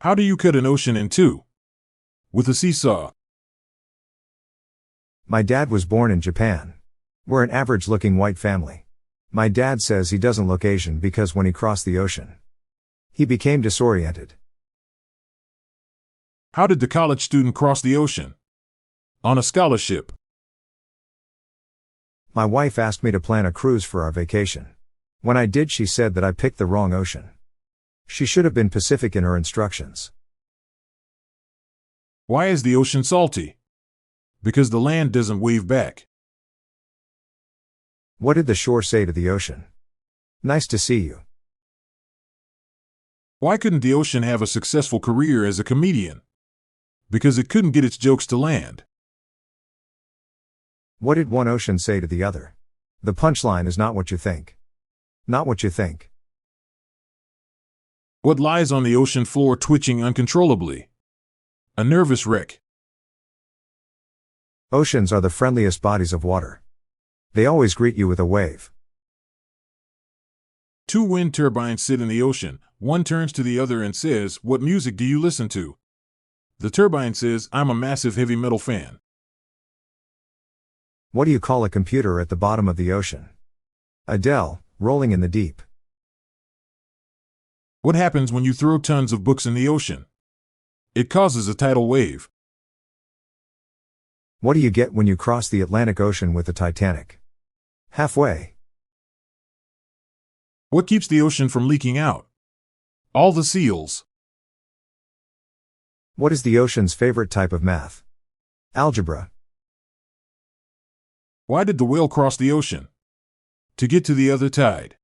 How do you cut an ocean in two? With a seesaw. My dad was born in Japan. We're an average-looking white family. My dad says he doesn't look Asian because when he crossed the ocean, he became disoriented. How did the college student cross the ocean? On a scholarship. My wife asked me to plan a cruise for our vacation. When I did, she said that I picked the wrong ocean. She should have been Pacific in her instructions. Why is the ocean salty? Because the land doesn't wave back. What did the shore say to the ocean? Nice to see you. Why couldn't the ocean have a successful career as a comedian? Because it couldn't get its jokes to land. What did one ocean say to the other? The punchline is not what you think. Not what you think. What lies on the ocean floor twitching uncontrollably? A nervous wreck. Oceans are the friendliest bodies of water. They always greet you with a wave. Two wind turbines sit in the ocean. One turns to the other and says, "What music do you listen to?" The turbine says, "I'm a massive heavy metal fan." What do you call a computer at the bottom of the ocean? A Dell, rolling in the deep. What happens when you throw tons of books in the ocean? It causes a tidal wave. What do you get when you cross the Atlantic Ocean with the Titanic? Halfway. What keeps the ocean from leaking out? All the seals. What is the ocean's favorite type of math? Algebra. Why did the whale cross the ocean? To get to the other tide.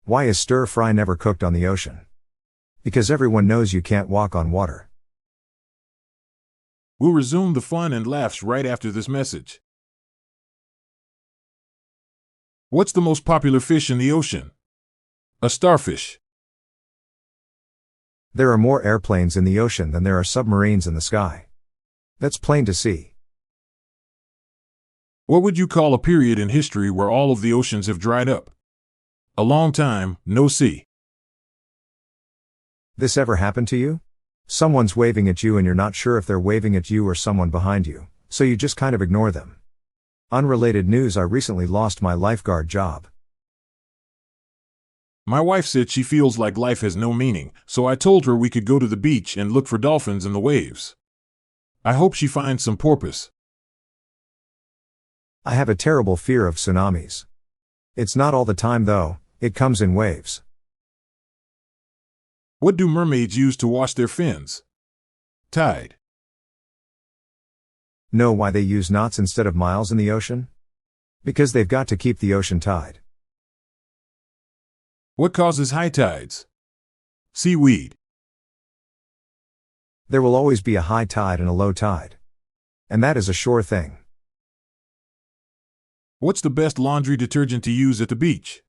Why is stir fry never cooked on the ocean? Because everyone knows you can't walk on water. We'll resume the fun and laughs right after this message. What's the most popular fish in the ocean? A starfish. There are more airplanes in the ocean than there are submarines in the sky. That's plain to see. What would you call a period in history where all of the oceans have dried up? A long time, no sea. This ever happened to you? Someone's waving at you and you're not sure if they're waving at you or someone behind you, so you just kind of ignore them. Unrelated news: I recently lost my lifeguard job. My wife said she feels like life has no meaning, so I told her we could go to the beach and look for dolphins in the waves. I hope she finds some porpoise. I have a terrible fear of tsunamis. It's not all the time though, it comes in waves. What do mermaids use to wash their fins? Tide. Know why they use knots instead of miles in the ocean? Because they've got to keep the ocean tide. What causes high tides? Seaweed. There will always be a high tide and a low tide. And that is a sure thing. What's the best laundry detergent to use at the beach?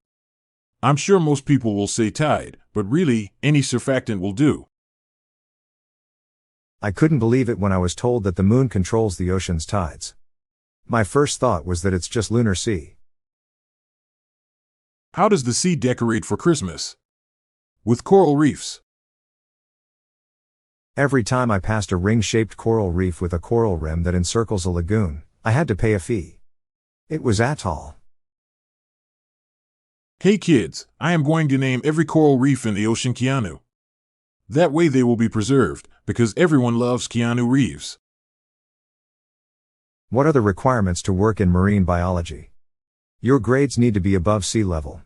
I'm sure most people will say Tide, but really, any surfactant will do. I couldn't believe it when I was told that the moon controls the ocean's tides. My first thought was that it's just lunar sea. How does the sea decorate for Christmas? With coral reefs. Every time I passed a ring-shaped coral reef with a coral rim that encircles a lagoon, I had to pay a fee. It was atoll. Hey kids, I am going to name every coral reef in the ocean Keanu. That way they will be preserved, because everyone loves Keanu Reeves. What are the requirements to work in marine biology? Your grades need to be above sea level.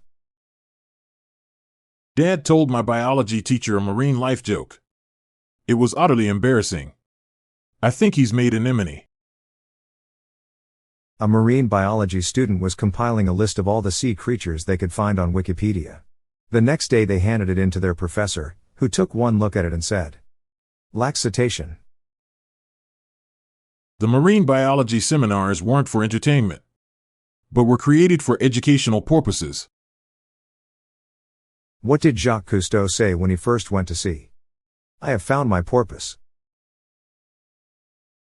Dad told my biology teacher a marine life joke. It was utterly embarrassing. I think he's made anemone. A marine biology student was compiling a list of all the sea creatures they could find on Wikipedia. The next day they handed it in to their professor, who took one look at it and said, "Lacks citation." The marine biology seminars weren't for entertainment, but were created for educational purposes. What did Jacques Cousteau say when he first went to sea? "I have found my porpoise."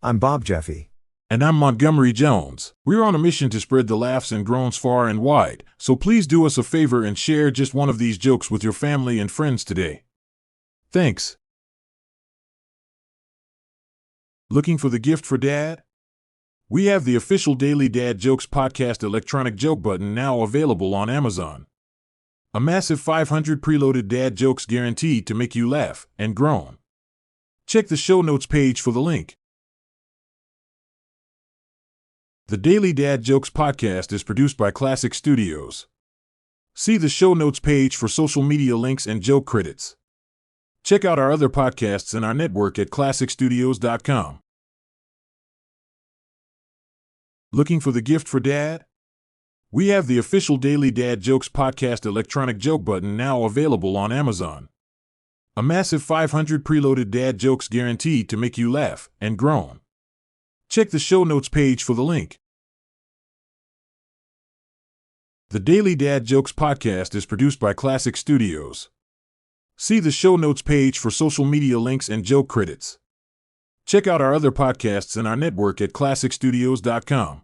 I'm Bob Jeffy. And I'm Montgomery Jones. We're on a mission to spread the laughs and groans far and wide, so please do us a favor and share just one of these jokes with your family and friends today. Thanks. Looking for the gift for Dad? We have the official Daily Dad Jokes podcast electronic joke button now available on Amazon. A massive 500 preloaded dad jokes guaranteed to make you laugh and groan. Check the show notes page for the link. The Daily Dad Jokes podcast is produced by Classic Studios. See the show notes page for social media links and joke credits. Check out our other podcasts in our network at classicstudios.com. Looking for the gift for Dad? We have the official Daily Dad Jokes podcast electronic joke button now available on Amazon. A massive 500 preloaded dad jokes guaranteed to make you laugh and groan. Check the show notes page for the link. The Daily Dad Jokes podcast is produced by Classic Studios. See the show notes page for social media links and joke credits. Check out our other podcasts in our network at classicstudios.com.